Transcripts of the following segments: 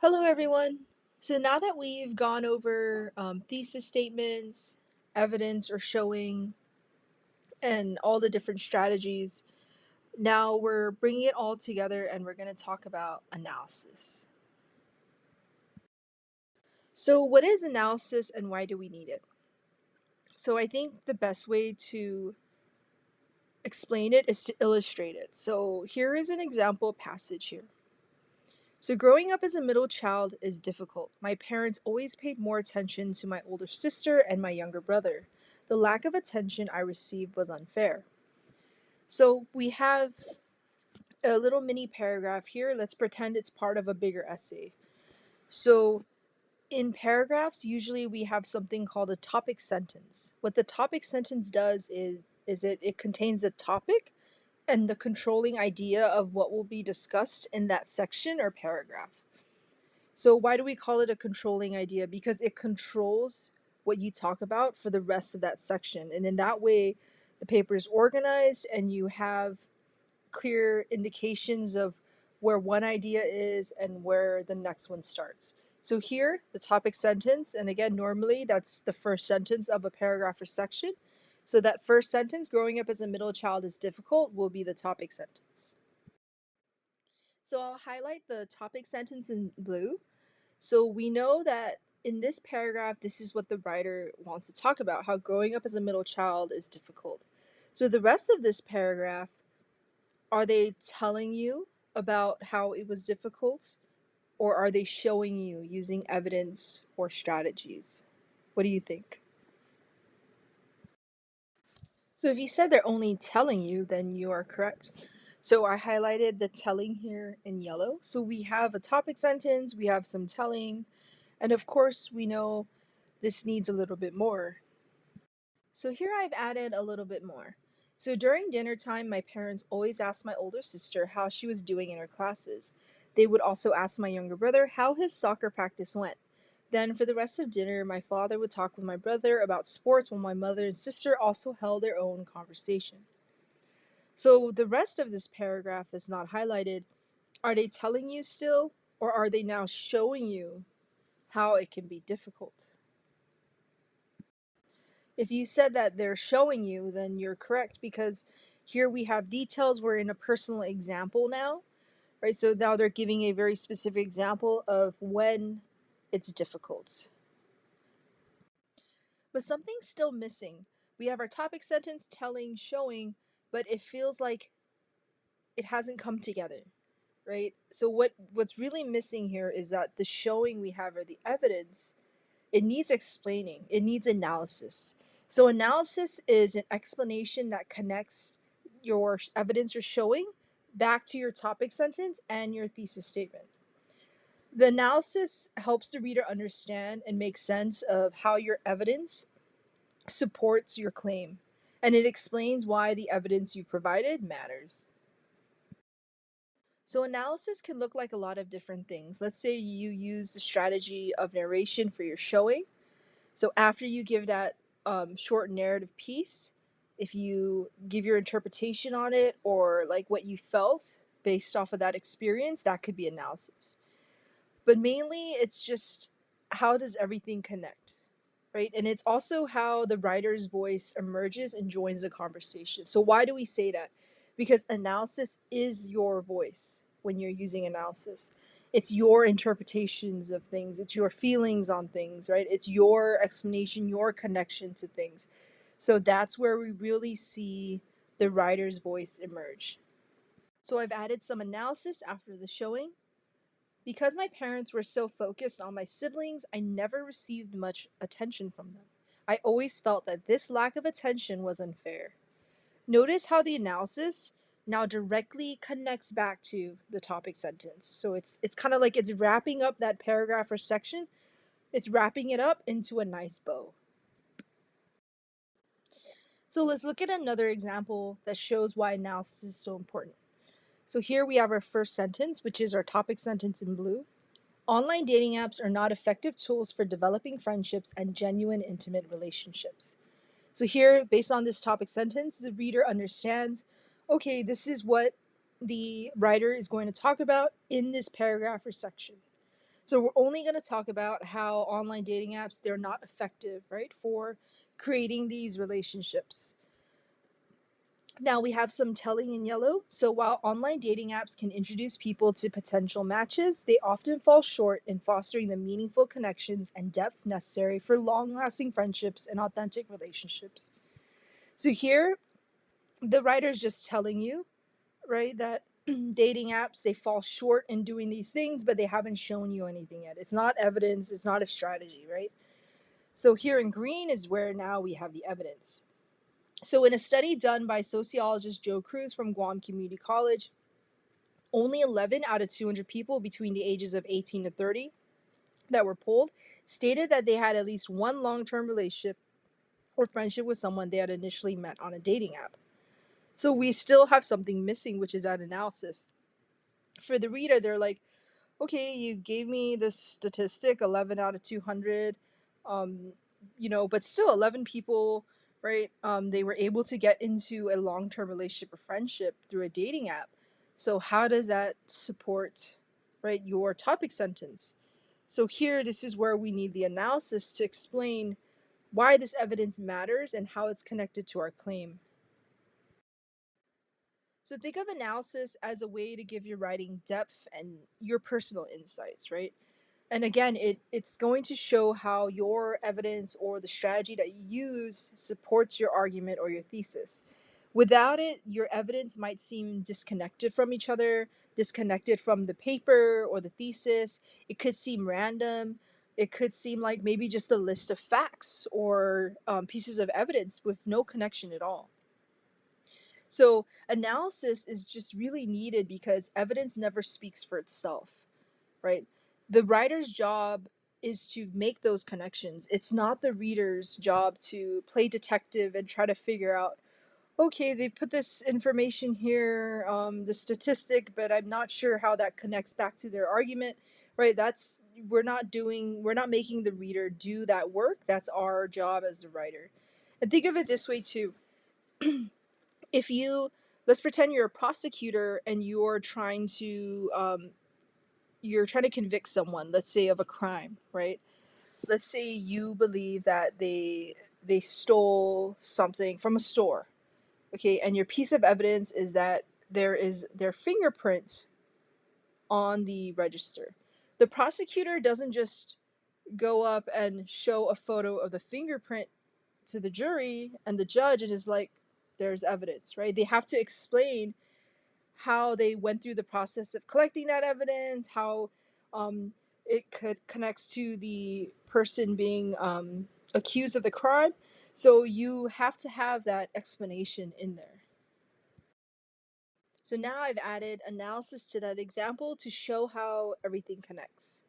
Hello, everyone. So now that we've gone over thesis statements, evidence or showing, and all the different strategies, now we're bringing it all together and we're going to talk about analysis. So, what is analysis and why do we need it? So, I think the best way to explain it is to illustrate it. So, here is an example passage here. So, growing up as a middle child is difficult. My parents always paid more attention to my older sister and my younger brother. The lack of attention I received was unfair. So, we have a little mini paragraph here. Let's pretend it's part of a bigger essay. So, in paragraphs, usually we have something called a topic sentence. What the topic sentence does is it contains a topic and the controlling idea of what will be discussed in that section or paragraph. So why do we call it a controlling idea? Because it controls what you talk about for the rest of that section. And in that way, the paper is organized and you have clear indications of where one idea is and where the next one starts. So here, the topic sentence, and again, normally that's the first sentence of a paragraph or section. So that first sentence, growing up as a middle child is difficult, will be the topic sentence. So I'll highlight the topic sentence in blue. So we know that in this paragraph, this is what the writer wants to talk about, how growing up as a middle child is difficult. So the rest of this paragraph, are they telling you about how it was difficult, or are they showing you using evidence or strategies? What do you think? So if you said they're only telling you, then you are correct. So I highlighted the telling here in yellow. So we have a topic sentence, we have some telling, and of course we know this needs a little bit more. So here I've added a little bit more. So during dinner time, my parents always asked my older sister how she was doing in her classes. They would also ask my younger brother how his soccer practice went. Then, for the rest of dinner, my father would talk with my brother about sports while my mother and sister also held their own conversation. So, the rest of this paragraph that's not highlighted, are they telling you still, or are they now showing you how it can be difficult? If you said that they're showing you, then you're correct because here we have details. We're in a personal example now, right? So now they're giving a very specific example of when it's difficult. But something's still missing. We have our topic sentence, telling, showing, but it feels like it hasn't come together, right? So what's really missing here is that the showing we have or the evidence, it needs explaining, it needs analysis. So, analysis is an explanation that connects your evidence or showing back to your topic sentence and your thesis statement. The analysis helps the reader understand and make sense of how your evidence supports your claim, and it explains why the evidence you provided matters. So, analysis can look like a lot of different things. Let's say you use the strategy of narration for your showing. So after you give that short narrative piece, if you give your interpretation on it or like what you felt based off of that experience, that could be analysis. But mainly it's just how does everything connect, right? And it's also how the writer's voice emerges and joins the conversation. So why do we say that? Because analysis is your voice when you're using analysis. It's your interpretations of things, it's your feelings on things, right? It's your explanation, your connection to things. So that's where we really see the writer's voice emerge. So I've added some analysis after the showing. Because my parents were so focused on my siblings, I never received much attention from them. I always felt that this lack of attention was unfair. Notice how the analysis now directly connects back to the topic sentence. So it's kind of like it's wrapping up that paragraph or section. It's wrapping it up into a nice bow. So let's look at another example that shows why analysis is so important. So here we have our first sentence, which is our topic sentence in blue. Online dating apps are not effective tools for developing friendships and genuine intimate relationships. So, here, based on this topic sentence, the reader understands okay, this is what the writer is going to talk about in this paragraph or section. So we're only going to talk about how online dating apps, they're not effective, right, for creating these relationships. Now we have some telling in yellow. So while online dating apps can introduce people to potential matches, they often fall short in fostering the meaningful connections and depth necessary for long-lasting friendships and authentic relationships. So here, the writer's just telling you, right, that dating apps, they fall short in doing these things, but they haven't shown you anything yet. It's not evidence, it's not a strategy, right? So here in green is where now we have the evidence. So in a study done by sociologist Joe Cruz from Guam Community College, only 11 out of 200 people between the ages of 18 to 30 that were polled stated that they had at least one long-term relationship or friendship with someone they had initially met on a dating app. So we still have something missing, which is that analysis. For the reader, they're like, okay, you gave me this statistic, 11 out of 200, um, but still 11 people, right? They were able to get into a long-term relationship or friendship through a dating app. So how does that support, right, your topic sentence? So here, this is where we need the analysis to explain why this evidence matters and how it's connected to our claim. So think of analysis as a way to give your writing depth and your personal insights, right? And again, it's going to show how your evidence or the strategy that you use supports your argument or your thesis. Without it, your evidence might seem disconnected from each other, disconnected from the paper or the thesis. It could seem random. It could seem like maybe just a list of facts or pieces of evidence with no connection at all. So, analysis is just really needed because evidence never speaks for itself, right? The writer's job is to make those connections. It's not the reader's job to play detective and try to figure out, okay, they put this information here, the statistic, but I'm not sure how that connects back to their argument, right? We're not making the reader do that work. That's our job as the writer. And think of it this way too. If you, let's pretend you're a prosecutor and you're trying to convict someone, let's say of a crime, right? Let's say you believe that they stole something from a store, okay, and your piece of evidence is that there is their fingerprint on the register. The prosecutor doesn't just go up and show a photo of the fingerprint to the jury and the judge and is like, there's evidence, right? They have to explain how they went through the process of collecting that evidence, how um, it could connects to the person being accused of the crime. So you have to have that explanation in there. So now I've added analysis to that example to show how everything connects.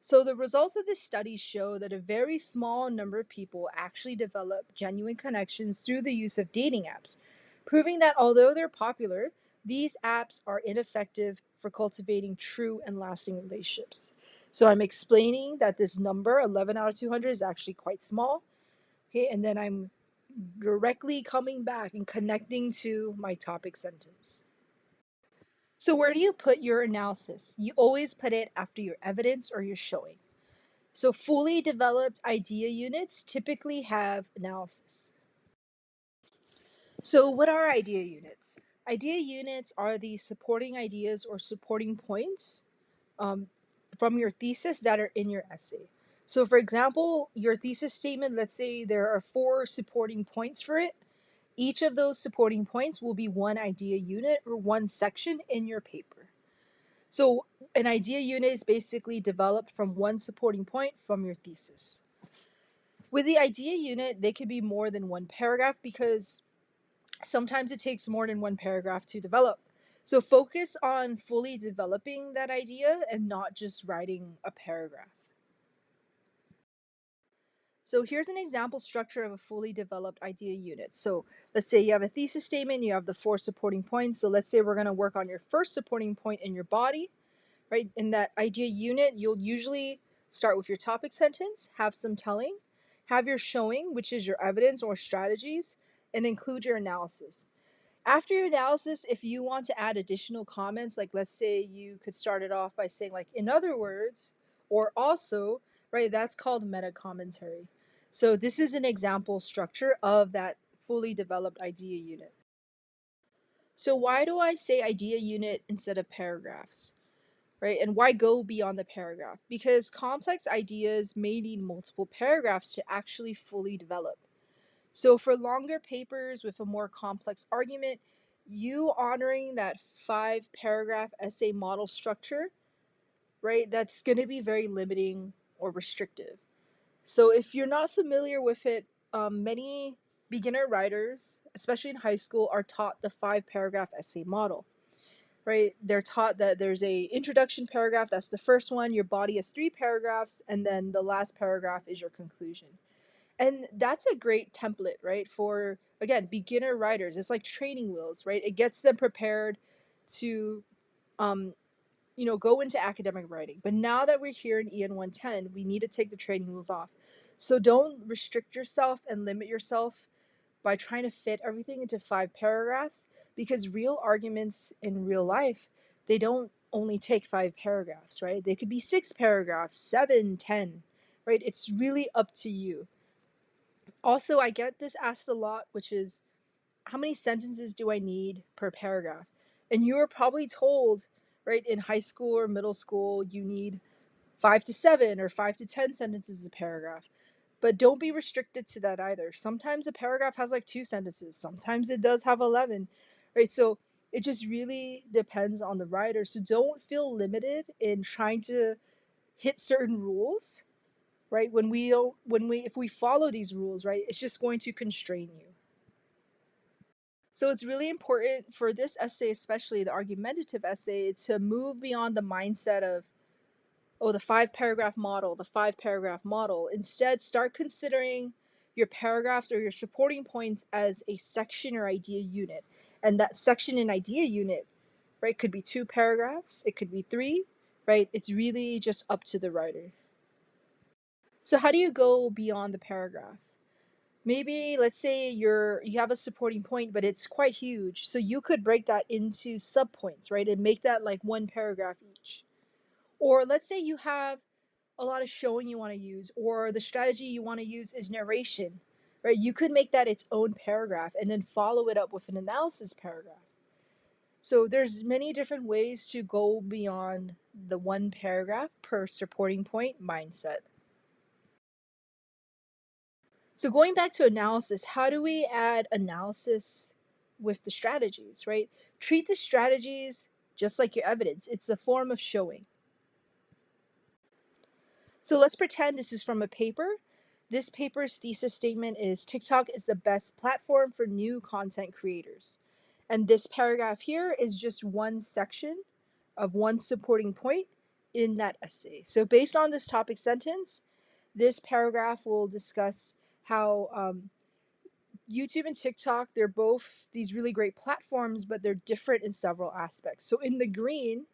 So the results of this study show that a very small number of people actually develop genuine connections through the use of dating apps, proving that although they're popular, these apps are ineffective for cultivating true and lasting relationships. So I'm explaining that this number, 11 out of 200, is actually quite small. Okay, and then I'm directly coming back and connecting to my topic sentence. So where do you put your analysis? You always put it after your evidence or your showing. So fully developed idea units typically have analysis. So what are idea units? Idea units are the supporting ideas or supporting points um, from your thesis that are in your essay. So for example, your thesis statement, let's say there are 4 supporting points for it. Each of those supporting points will be one idea unit or one section in your paper. So an idea unit is basically developed from one supporting point from your thesis. With the idea unit, they could be more than one paragraph because sometimes it takes more than one paragraph to develop. So focus on fully developing that idea and not just writing a paragraph. So here's an example structure of a fully developed idea unit. So let's say you have a thesis statement, you have the 4 supporting points. So let's say we're going to work on your first supporting point in your body, right? In that idea unit, you'll usually start with your topic sentence, have some telling, have your showing, which is your evidence or strategies, and include your analysis. After your analysis, if you want to add additional comments, like let's say you could start it off by saying, like, in other words, or also, right, that's called meta commentary. So this is an example structure of that fully developed idea unit. So why do I say idea unit instead of paragraphs? Right? And why go beyond the paragraph? Because complex ideas may need multiple paragraphs to actually fully develop. So for longer papers with a more complex argument, you honoring that 5 paragraph essay model structure, right? That's going to be very limiting or restrictive. So if you're not familiar with it, many beginner writers, especially in high school, are taught the 5 paragraph essay model. Right? They're taught that there's a introduction paragraph, that's the first one, your body has 3 paragraphs, and then the last paragraph is your conclusion. And that's a great template, right? For again, beginner writers. It's like training wheels, right? It gets them prepared to um, go into academic writing. But now that we're here in EN 110, we need to take the training wheels off. So don't restrict yourself and limit yourself by trying to fit everything into 5 paragraphs, because real arguments in real life, they don't only take 5 paragraphs, right? They could be 6 paragraphs, 7, 10, right? It's really up to you. Also, I get this asked a lot, which is how many sentences do I need per paragraph? And you were probably told, right, in high school or middle school, you need 5 to 7 or 5 to 10 sentences a paragraph. But don't be restricted to that either. Sometimes a paragraph has like 2 sentences, sometimes it does have 11, right? So it just really depends on the writer. So don't feel limited in trying to hit certain rules, right? If we follow these rules, right, it's just going to constrain you. So it's really important for this essay, especially the argumentative essay, to move beyond the mindset of, oh, the 5 paragraph model, the 5 paragraph model. Instead, start considering your paragraphs or your supporting points as a section or idea unit. And that section and idea unit, right, could be 2 paragraphs, it could be 3, right? It's really just up to the writer. So how do you go beyond the paragraph? Maybe let's say you have a supporting point, but it's quite huge. So you could break that into subpoints, right? And make that like 1 paragraph each. Or let's say you have a lot of showing you want to use, or the strategy you want to use is narration, right? You could make that its own paragraph and then follow it up with an analysis paragraph. So there's many different ways to go beyond the 1 paragraph per supporting point mindset. So going back to analysis, how do we add analysis with the strategies, right? Treat the strategies just like your evidence. It's a form of showing. So let's pretend this is from a paper. This paper's thesis statement is TikTok is the best platform for new content creators. And this paragraph here is just one section of one supporting point in that essay. So based on this topic sentence, this paragraph will discuss how YouTube and TikTok, they're both these really great platforms, but they're different in several aspects. So in the green,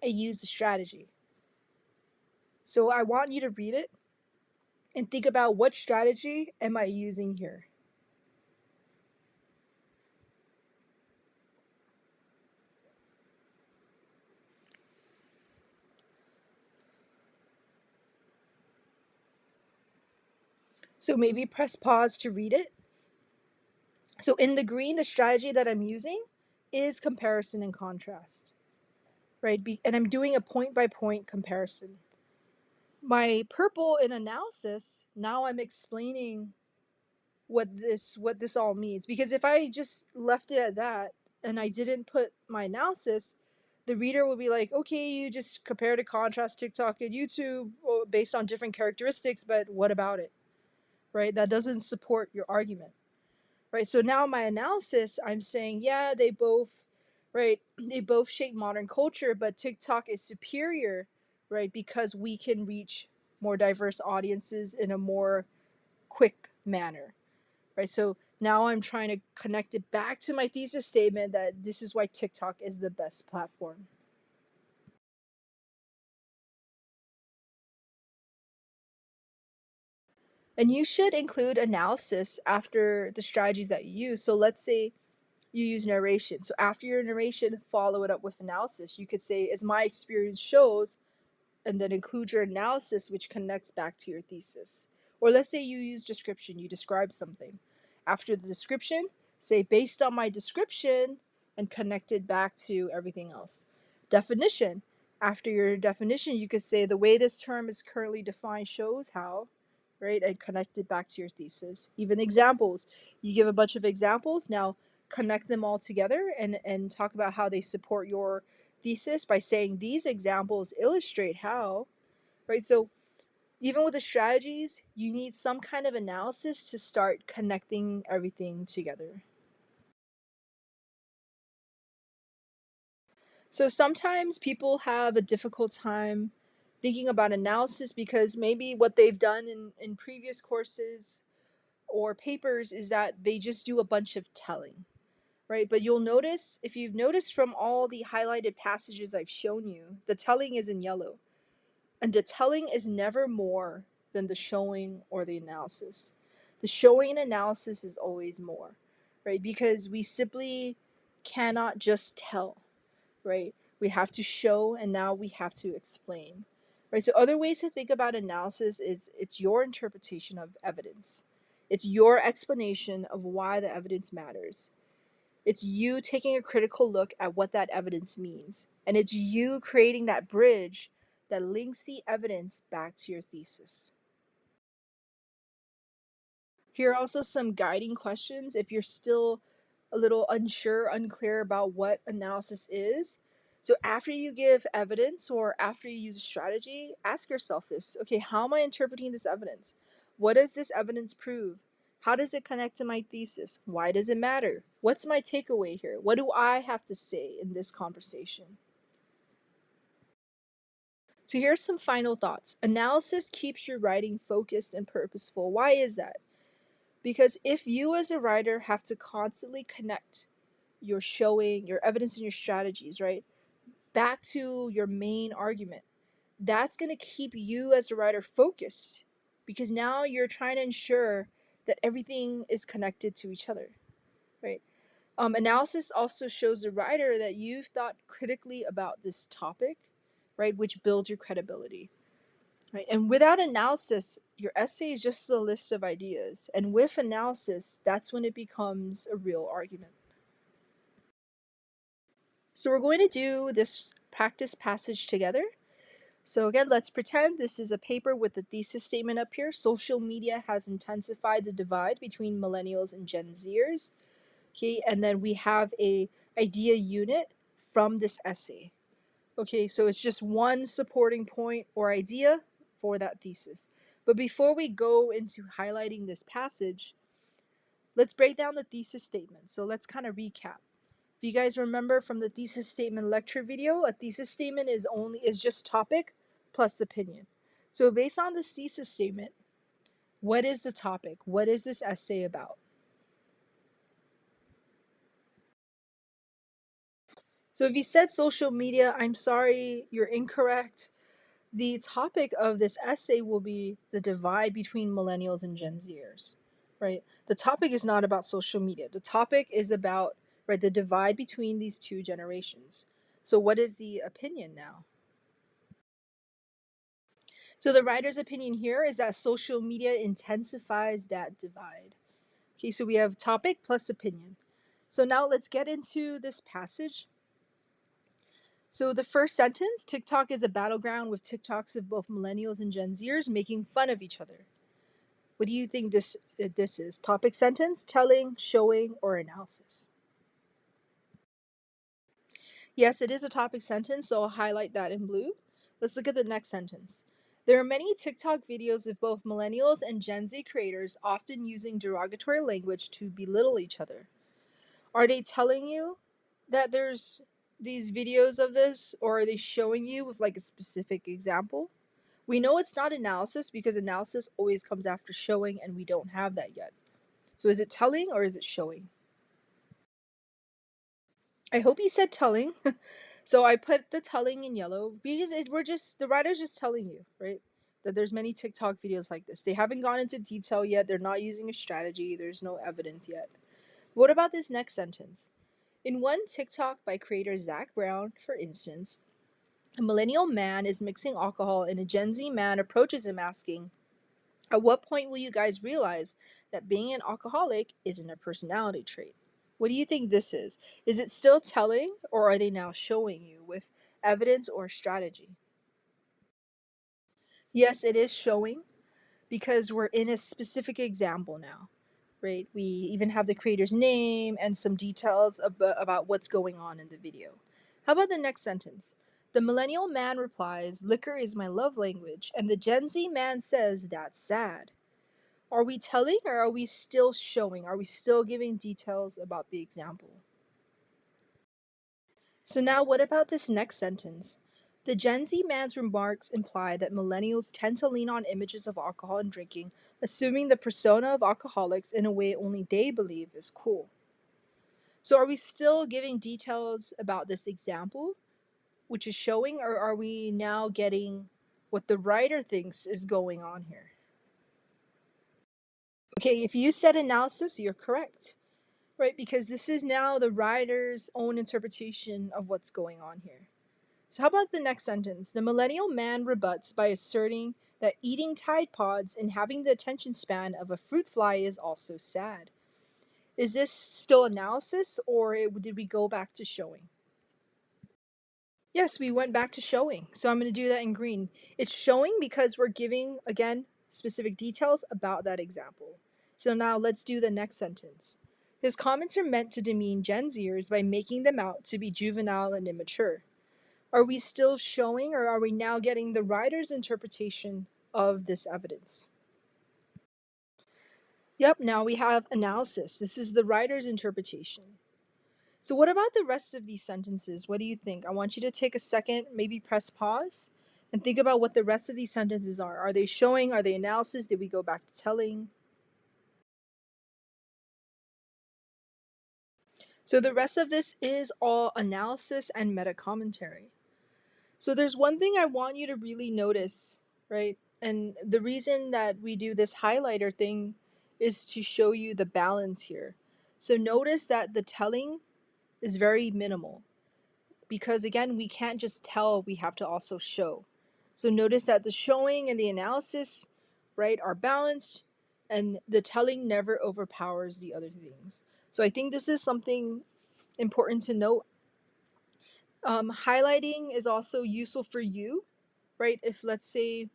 I use the strategy. So I want you to read it and think about what strategy am I using here. So maybe press pause to read it. So in the green, the strategy that I'm using is comparison and contrast, right? And I'm doing a point by point comparison. My purple in analysis, now I'm explaining what this all means, because if I just left it at that and I didn't put my analysis, the reader will be like, okay, you just compare to contrast TikTok and YouTube based on different characteristics, but what about it, right? That doesn't support your argument, right? So now my analysis, I'm saying, yeah, they both, right, they both shape modern culture, but TikTok is superior, right, because we can reach more diverse audiences in a more quick manner, right? So now I'm trying to connect it back to my thesis statement that this is why TikTok is the best platform. And you should include analysis after the strategies that you use. So let's say you use narration. So after your narration, follow it up with analysis. You could say, as my experience shows, and then include your analysis, which connects back to your thesis. Or let's say you use description, you describe something. After the description, say based on my description, and connect it back to everything else. Definition. After your definition, you could say the way this term is currently defined shows how, right? And connect it back to your thesis. Even examples. You give a bunch of examples. Now connect them all together and talk about how they support your thesis by saying these examples illustrate how, right? So even with the strategies, you need some kind of analysis to start connecting everything together. So sometimes people have a difficult time thinking about analysis because maybe what they've done in previous courses or papers is that they just do a bunch of telling, right? But you'll notice, if you've noticed from all the highlighted passages I've shown you, the telling is in yellow. And the telling is never more than the showing or the analysis. The showing and analysis is always more, right? Because we simply cannot just tell, right? We have to show and now we have to explain, right? So other ways to think about analysis is it's your interpretation of evidence. It's your explanation of why the evidence matters. It's you taking a critical look at what that evidence means. And it's you creating that bridge that links the evidence back to your thesis. Here are also some guiding questions if you're still a little unsure, unclear about what analysis is. So, after you give evidence or after you use a strategy, ask yourself this: okay, how am I interpreting this evidence? What does this evidence prove? How does it connect to my thesis? Why does it matter? What's my takeaway here? What do I have to say in this conversation? So, here's some final thoughts. Analysis keeps your writing focused and purposeful. Why is that? Because if you as a writer have to constantly connect your showing, your evidence, and your strategies, right, back to your main argument, that's going to keep you as a writer focused because now you're trying to ensure that everything is connected to each other, right? Analysis also shows the writer that you've thought critically about this topic, right, which builds your credibility. Right. And without analysis, your essay is just a list of ideas. And with analysis, that's when it becomes a real argument. So we're going to do this practice passage together. So again, let's pretend this is a paper with the thesis statement up here. Social media has intensified the divide between millennials and Gen Zers. Okay, and then we have a idea unit from this essay. Okay, so it's just one supporting point or idea for that thesis. But before we go into highlighting this passage, let's break down the thesis statement. So let's kind of recap. If you guys remember from the thesis statement lecture video, a thesis statement is just topic plus opinion. So based on this thesis statement, what is the topic? What is this essay about? So if you said social media, I'm sorry, you're incorrect. The topic of this essay will be the divide between millennials and Gen Zers, right? The topic is not about social media. The topic is about, right, the divide between these two generations. So what is the opinion now? So the writer's opinion here is that social media intensifies that divide. Okay, so we have topic plus opinion. So now let's get into this passage. So the first sentence, TikTok is a battleground with TikToks of both millennials and Gen Zers making fun of each other. What do you think this is? Topic sentence, telling, showing, or analysis? Yes, it is a topic sentence, so I'll highlight that in blue. Let's look at the next sentence. There are many TikTok videos of both millennials and Gen Z creators often using derogatory language to belittle each other. Are they telling you that there's these videos of this, or are they showing you with like a specific example? We know it's not analysis because analysis always comes after showing, and we don't have that yet. So is it telling or is it showing? I hope you said telling. So I put the telling in yellow because we're just the writer's just telling you, right? That there's many TikTok videos like this. They haven't gone into detail yet. They're not using a strategy. There's no evidence yet. What about this next sentence? In one TikTok by creator Zach Brown, for instance, A millennial man is mixing alcohol, and a Gen Z man approaches him asking, at what point will you guys realize that being an alcoholic isn't a personality trait? What do you think this is? Is it still telling, or are they now showing you with evidence or strategy? Yes, it is showing because we're in a specific example now, right? We even have the creator's name and some details about what's going on in the video. How about the next sentence? The millennial man replies, liquor is my love language, and the Gen Z man says, that's sad. Are we telling or are we still showing? Are we still giving details about the example? So now what about this next sentence? The Gen Z man's remarks imply that millennials tend to lean on images of alcohol and drinking, assuming the persona of alcoholics in a way only they believe is cool. So are we still giving details about this example, which is showing, or are we now getting what the writer thinks is going on here? Okay, if you said analysis, you're correct. Right, because this is now the writer's own interpretation of what's going on here. So, how about the next sentence? The millennial man rebuts by asserting that eating Tide Pods and having the attention span of a fruit fly is also sad. Is this still analysis, or did we go back to showing? Yes, we went back to showing. So, I'm going to do that in green. It's showing because we're giving, again, specific details about that example. So, now let's do the next sentence. His comments are meant to demean Gen Zers by making them out to be juvenile and immature. Are we still showing, or are we now getting the writer's interpretation of this evidence? Yep, now we have analysis. This is the writer's interpretation. So, what about the rest of these sentences? What do you think? I want you to take a second, maybe press pause, and think about what the rest of these sentences are. Are they showing? Are they analysis? Did we go back to telling? So, the rest of this is all analysis and meta commentary. So there's one thing I want you to really notice, right? And the reason that we do this highlighter thing is to show you the balance here. So notice that the telling is very minimal because, again, we can't just tell, we have to also show. So notice that the showing and the analysis, right, are balanced, and the telling never overpowers the other things. So I think this is something important to note. Highlighting is also useful for you, right? If, let's say,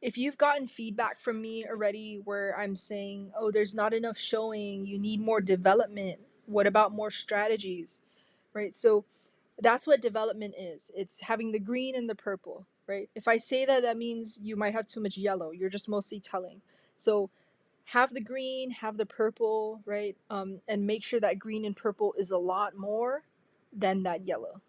if you've gotten feedback from me already where I'm saying, oh, there's not enough showing, you need more development, what about more strategies, right? So that's what development is. It's having the green and the purple, right? If I say that, that means you might have too much yellow. You're just mostly telling. So have the green, have the purple, right? And make sure that green and purple is a lot more than that yellow.